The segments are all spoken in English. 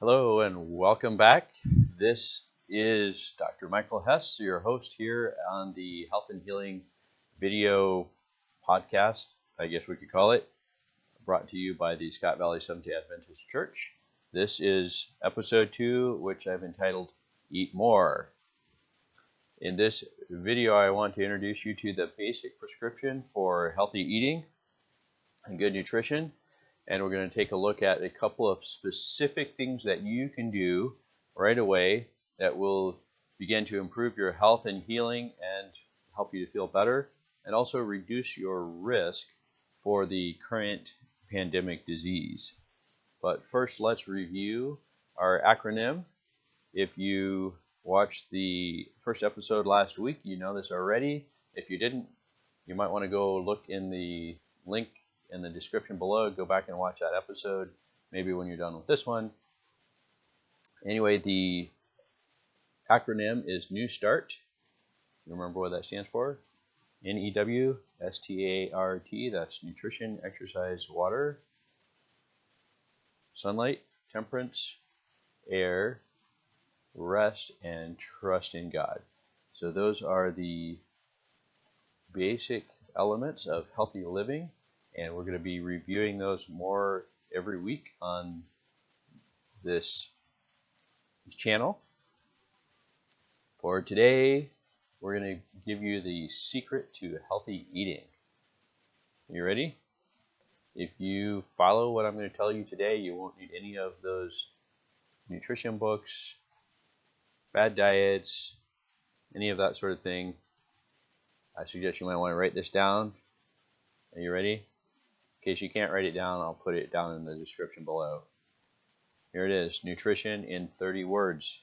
Hello and welcome back. This is Dr. Michael Hess, your host here on the Health and Healing video podcast, I guess we could call it, brought to you by the Scott Valley Seventh-day Adventist Church. This is episode 2, which I've entitled Eat More. In this video, I want to introduce you to the basic prescription for healthy eating and good nutrition. And we're going to take a look at a couple of specific things that you can do right away that will begin to improve your health and healing and help you to feel better, and also reduce your risk for the current pandemic disease. But first, let's review our acronym. If you watched the first episode last week, you know this already. If you didn't, you might want to go look in the link in the description below. Go back and watch that episode, maybe when you're done with this one. Anyway, the acronym is New Start. You remember what that stands for? NEWSTART. That's nutrition, exercise, water, sunlight, temperance, air, rest, and trust in God. So those are the basic elements of healthy living, and we're going to be reviewing those more every week on this channel. For today, we're going to give you the secret to healthy eating. You ready? If you follow what I'm going to tell you today, you won't need any of those nutrition books, bad diets, any of that sort of thing. I suggest you might want to write this down. Are you ready? In case you can't write it down, I'll put it down in the description below. Here it is, nutrition in 30 words.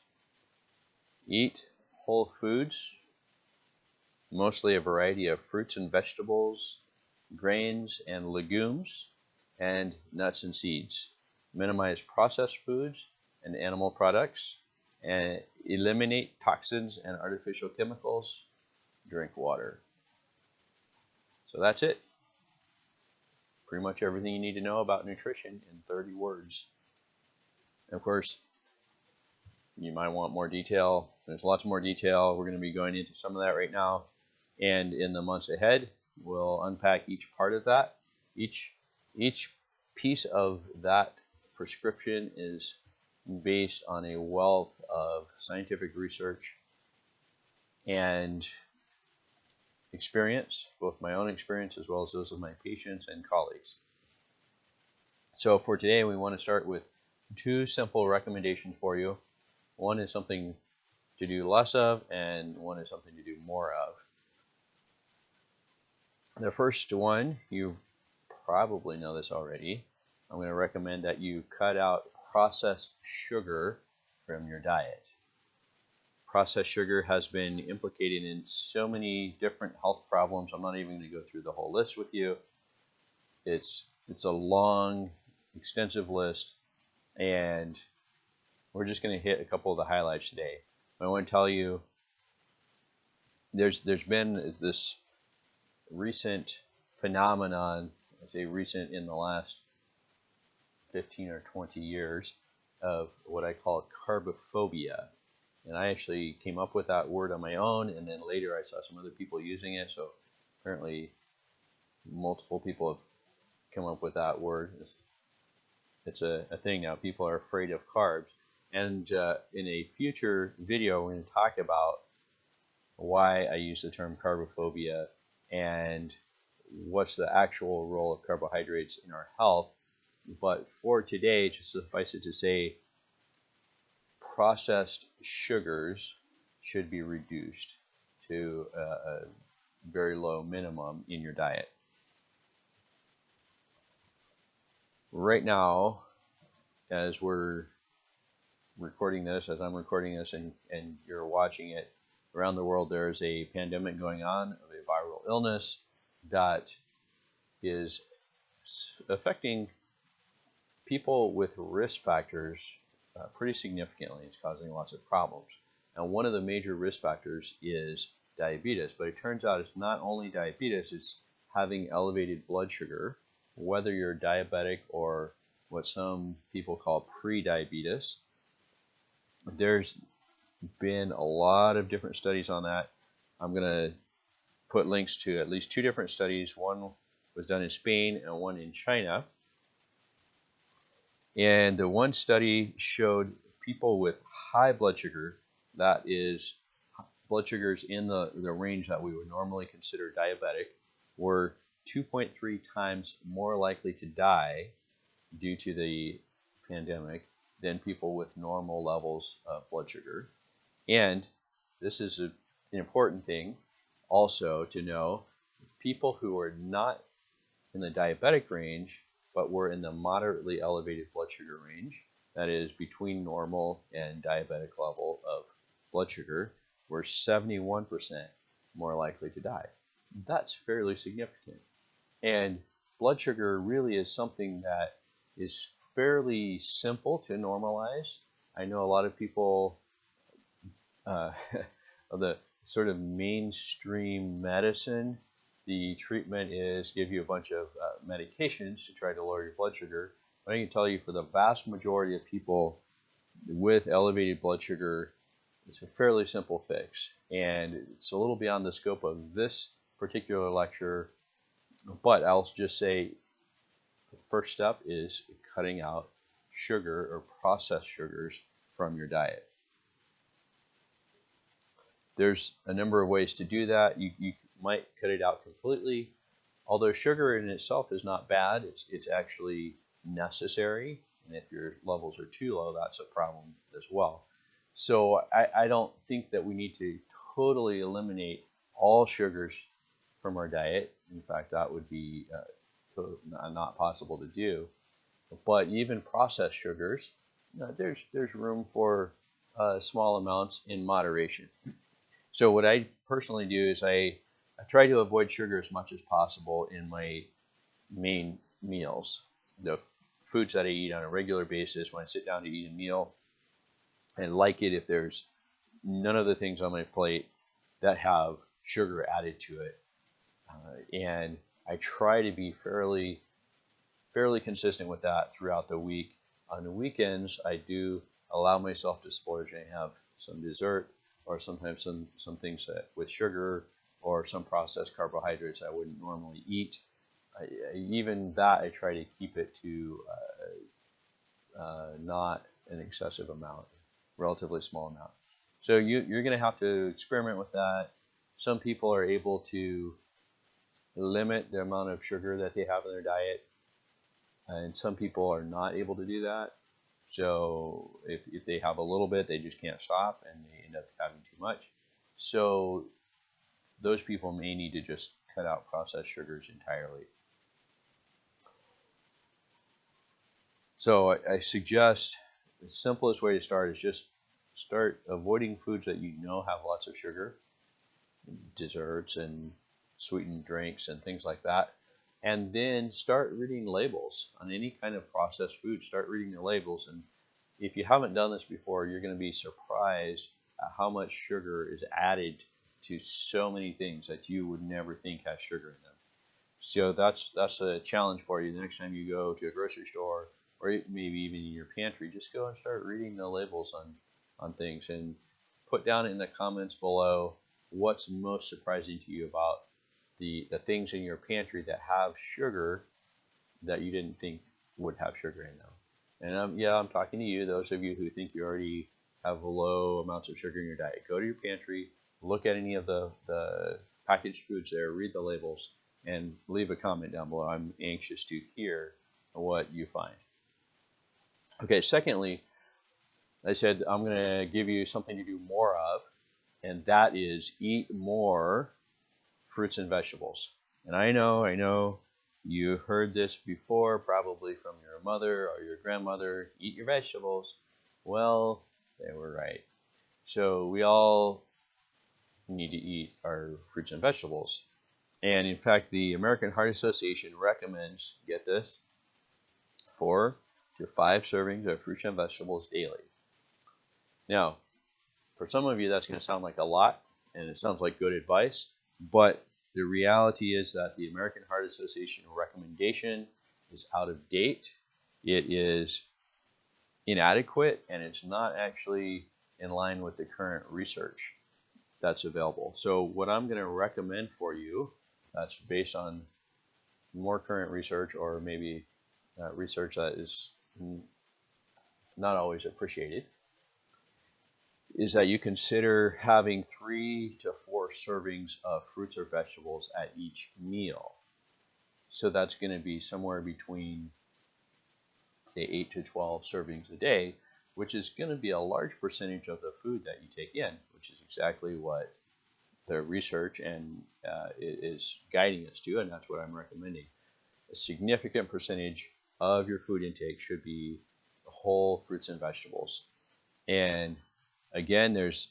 Eat whole foods, mostly a variety of fruits and vegetables, grains and legumes, and nuts and seeds. Minimize processed foods and animal products, and eliminate toxins and artificial chemicals. Drink water. So that's it. Pretty much everything you need to know about nutrition in 30 words. And of course, you might want more detail. There's lots more detail. We're going to be going into some of that right now. And in the months ahead, we'll unpack each part of that. Each piece of that prescription is based on a wealth of scientific research and experience, both my own experience as well as those of my patients and colleagues. So for today, we want to start with 2 simple recommendations for you. One is something to do less of, and one is something to do more of. The first one, you probably know this already. I'm going to recommend that you cut out processed sugar from your diet. Processed sugar has been implicated in so many different health problems. I'm not even going to go through the whole list with you. It's a long, extensive list, and we're just going to hit a couple of the highlights today. I want to tell you there's been this recent phenomenon, I say recent in the last 15 or 20 years, of what I call carbophobia. And I actually came up with that word on my own, and then later I saw some other people using it, so apparently multiple people have come up with that word. It's a thing now. People are afraid of carbs. And in a future video, we're going to talk about why I use the term carbophobia and what's the actual role of carbohydrates in our health. But for today, just suffice it to say, processed sugars should be reduced to a very low minimum in your diet. Right now, as we're recording this, as I'm recording this and you're watching it, around the world there's a pandemic going on of a viral illness that is affecting people with risk factors pretty significantly. It's causing lots of problems. And one of the major risk factors is diabetes, but it turns out it's not only diabetes, it's having elevated blood sugar, whether you're diabetic or what some people call pre-diabetes. There's been a lot of different studies on that. I'm going to put links to at least 2 different studies. One was done in Spain and one in China. And the one study showed people with high blood sugar, that is blood sugars in the range that we would normally consider diabetic, were 2.3 times more likely to die due to the pandemic than people with normal levels of blood sugar. And this is an important thing also to know, people who are not in the diabetic range but were in the moderately elevated blood sugar range, that is between normal and diabetic level of blood sugar, were 71% more likely to die. That's fairly significant. And blood sugar really is something that is fairly simple to normalize. I know a lot of people, the sort of mainstream medicine, the treatment is give you a bunch of medications to try to lower your blood sugar. But I can tell you, for the vast majority of people with elevated blood sugar, it's a fairly simple fix. And it's a little beyond the scope of this particular lecture, but I'll just say the first step is cutting out sugar or processed sugars from your diet. There's a number of ways to do that. You might cut it out completely. Although sugar in itself is not bad, it's actually necessary. And if your levels are too low, that's a problem as well. So I don't think that we need to totally eliminate all sugars from our diet. In fact, that would be not possible to do. But even processed sugars, there's room for small amounts in moderation. So what I personally do is I try to avoid sugar as much as possible in my main meals. The foods that I eat on a regular basis, when I sit down to eat a meal, I like it if there's none of the things on my plate that have sugar added to it. And I try to be fairly consistent with that throughout the week. On the weekends, I do allow myself to splurge and have some dessert, or sometimes some things that with sugar, or some processed carbohydrates I wouldn't normally eat. Even that, I try to keep it to not an excessive amount, relatively small amount. So you're going to have to experiment with that. Some people are able to limit the amount of sugar that they have in their diet, and some people are not able to do that. So if they have a little bit, they just can't stop, and they end up having too much. So those people may need to just cut out processed sugars entirely. So I suggest the simplest way to start is just start avoiding foods that you know have lots of sugar, desserts and sweetened drinks and things like that. And then start reading labels on any kind of processed food. Start reading the labels. And if you haven't done this before, you're going to be surprised at how much sugar is added to so many things that you would never think has sugar in them. So that's a challenge for you. The next time you go to a grocery store, or maybe even in your pantry, just go and start reading the labels on things, and put down in the comments below what's most surprising to you about the things in your pantry that have sugar that you didn't think would have sugar in them. And I'm talking to you, those of you who think you already have low amounts of sugar in your diet. Go to your pantry, look at any of the packaged foods there, read the labels, and leave a comment down below. I'm anxious to hear what you find. Okay, secondly, I said I'm going to give you something to do more of, and that is eat more fruits and vegetables. And I know you heard this before, probably from your mother or your grandmother, eat your vegetables. Well, they were right. So we all need to eat our fruits and vegetables. And in fact, the American Heart Association recommends, get this, 4 to 5 servings of fruits and vegetables daily. Now, for some of you, that's going to sound like a lot, and it sounds like good advice, but the reality is that the American Heart Association recommendation is out of date. it is inadequate, and it's not actually in line with the current research that's available. So what I'm going to recommend for you, that's based on more current research, or maybe research that is not always appreciated, is that you consider having 3 to 4 servings of fruits or vegetables at each meal. So that's going to be somewhere between 8 to 12 servings a day, which is going to be a large percentage of the food that you take in, which is exactly what the research and is guiding us to, and that's what I'm recommending. A significant percentage of your food intake should be whole fruits and vegetables. And again, there's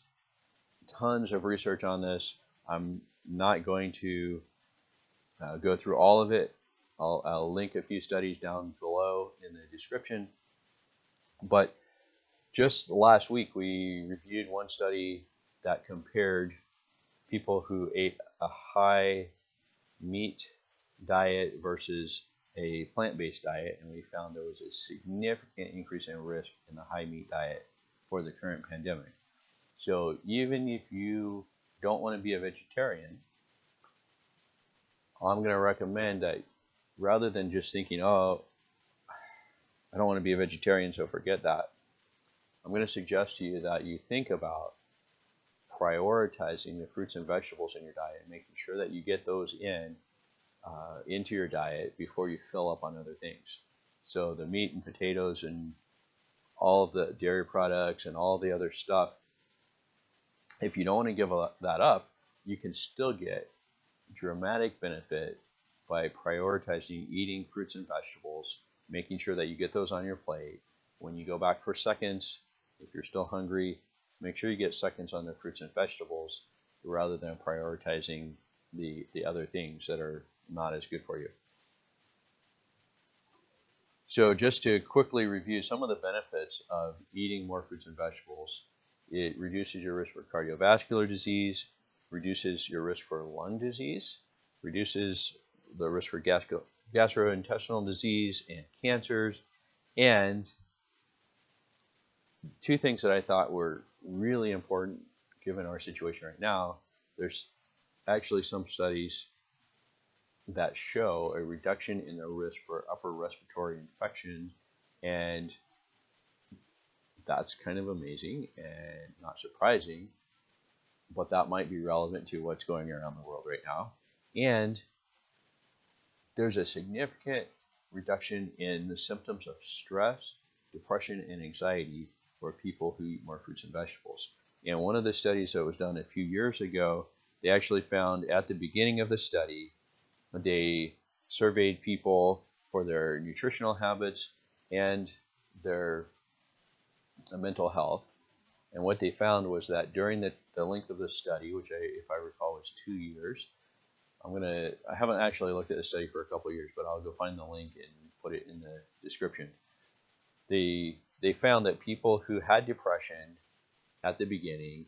tons of research on this. I'm not going to go through all of it. I'll link a few studies down below in the description. But just last week, we reviewed one study that compared people who ate a high meat diet versus a plant-based diet, and we found there was a significant increase in risk in the high meat diet for the current pandemic. So even if you don't want to be a vegetarian, I'm going to recommend that rather than just thinking, oh, I don't want to be a vegetarian, so forget that, I'm going to suggest to you that you think about prioritizing the fruits and vegetables in your diet, making sure that you get those into your diet before you fill up on other things. So the meat and potatoes and all of the dairy products and all the other stuff, if you don't want to give that up, you can still get dramatic benefit by prioritizing eating fruits and vegetables, making sure that you get those on your plate. When you go back for seconds, if you're still hungry, make sure you get seconds on the fruits and vegetables rather than prioritizing the other things that are not as good for you. So just to quickly review some of the benefits of eating more fruits and vegetables, it reduces your risk for cardiovascular disease, reduces your risk for lung disease, reduces the risk for gastrointestinal disease and cancers. And 2 things that I thought were really important given our situation right now, there's actually some studies that show a reduction in the risk for upper respiratory infection, and that's kind of amazing and not surprising, but that might be relevant to what's going around the world right now. And there's a significant reduction in the symptoms of stress, depression, and anxiety for people who eat more fruits and vegetables. And one of the studies that was done a few years ago, they actually found at the beginning of the study, they surveyed people for their nutritional habits and their mental health. And what they found was that during the length of the study, which if I recall was 2 years, I haven't actually looked at the study for a couple of years, but I'll go find the link and put it in the description. They found that people who had depression at the beginning,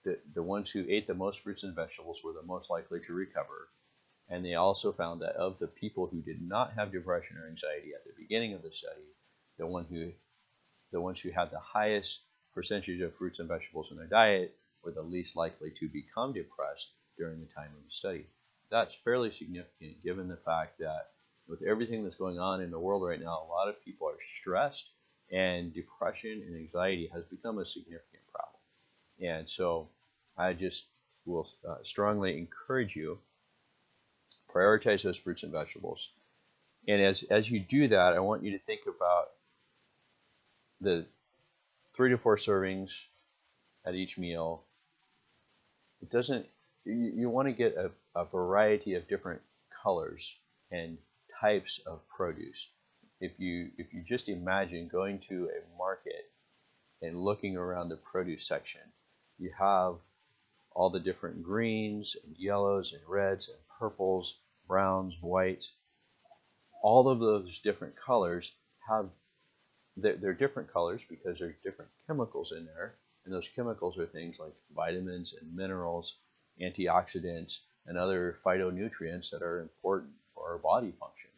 the ones who ate the most fruits and vegetables were the most likely to recover. And they also found that of the people who did not have depression or anxiety at the beginning of the study, the ones who had the highest percentage of fruits and vegetables in their diet were the least likely to become depressed during the time of the study. That's fairly significant given the fact that with everything that's going on in the world right now, a lot of people are stressed, and depression and anxiety has become a significant problem. And so I just will strongly encourage you, prioritize those fruits and vegetables. And as you do that, I want you to think about the 3 to 4 servings at each meal. It doesn't, you want to get a variety of different colors and types of produce. If you just imagine going to a market and looking around the produce section, you have all the different greens and yellows and reds and purples, browns, whites. All of those different colors they're different colors because there's different chemicals in there, and those chemicals are things like vitamins and minerals, antioxidants, and other phytonutrients that are important for our body function.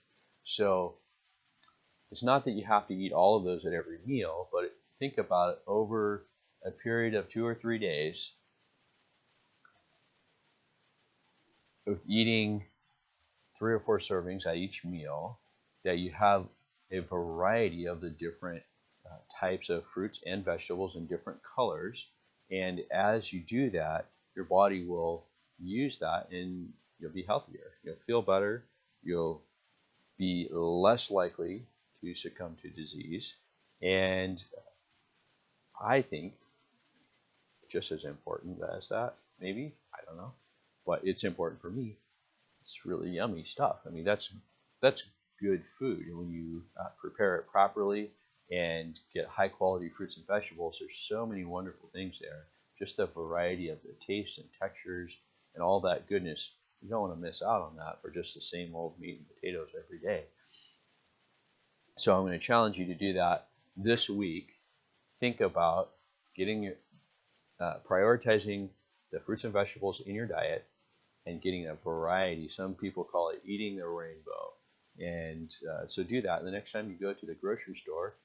So It's not that you have to eat all of those at every meal, but think about it over a period of 2 or 3 days with eating 3 or 4 servings at each meal, that you have a variety of the different types of fruits and vegetables in different colors. And as you do that, your body will use that and you'll be healthier. You'll feel better. You'll be less likely to succumb to disease. And I think just as important as that, maybe, I don't know, but it's important for me. It's really yummy stuff. I mean, that's good food. And when you prepare it properly and get high quality fruits and vegetables, there's so many wonderful things there. Just the variety of the tastes and textures and all that goodness. You don't want to miss out on that for just the same old meat and potatoes every day. So I'm going to challenge you to do that this week. Think about getting prioritizing the fruits and vegetables in your diet and getting a variety. Some people call it eating the rainbow. And so do that. The next time you go to the grocery store,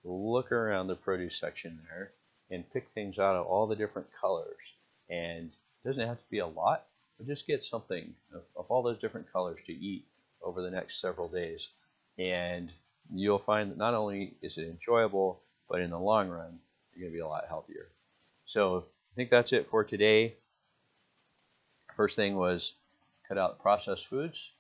look around the produce section there and pick things out of all the different colors. And it doesn't have to be a lot, but just get something of all those different colors to eat over the next several days. And you'll find that not only is it enjoyable, but in the long run, you're going to be a lot healthier. So I think that's it for today. First thing was cut out processed foods.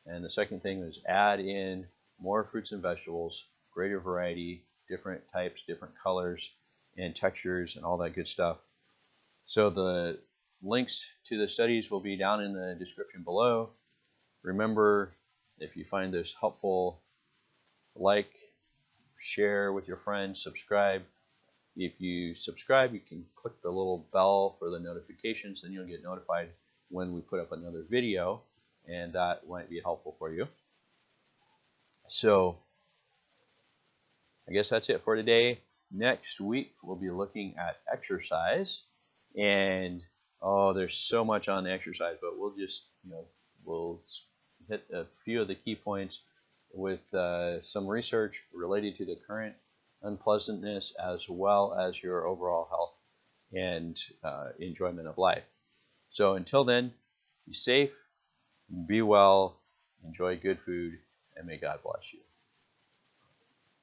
And the second thing was add in more fruits and vegetables, greater variety, different types, different colors and textures and all that good stuff. So the links to the studies will be down in the description below. Remember, if you find this helpful, like, share with your friends, subscribe. If you subscribe, you can click the little bell for the notifications, and you'll get notified when we put up another video, and that might be helpful for you. So I guess that's it for today. Next week, we'll be looking at exercise, and there's so much on exercise, but we'll just, we'll hit a few of the key points with some research related to the current unpleasantness as well as your overall health and enjoyment of life. So until then, be safe, be well, enjoy good food, and may God bless you.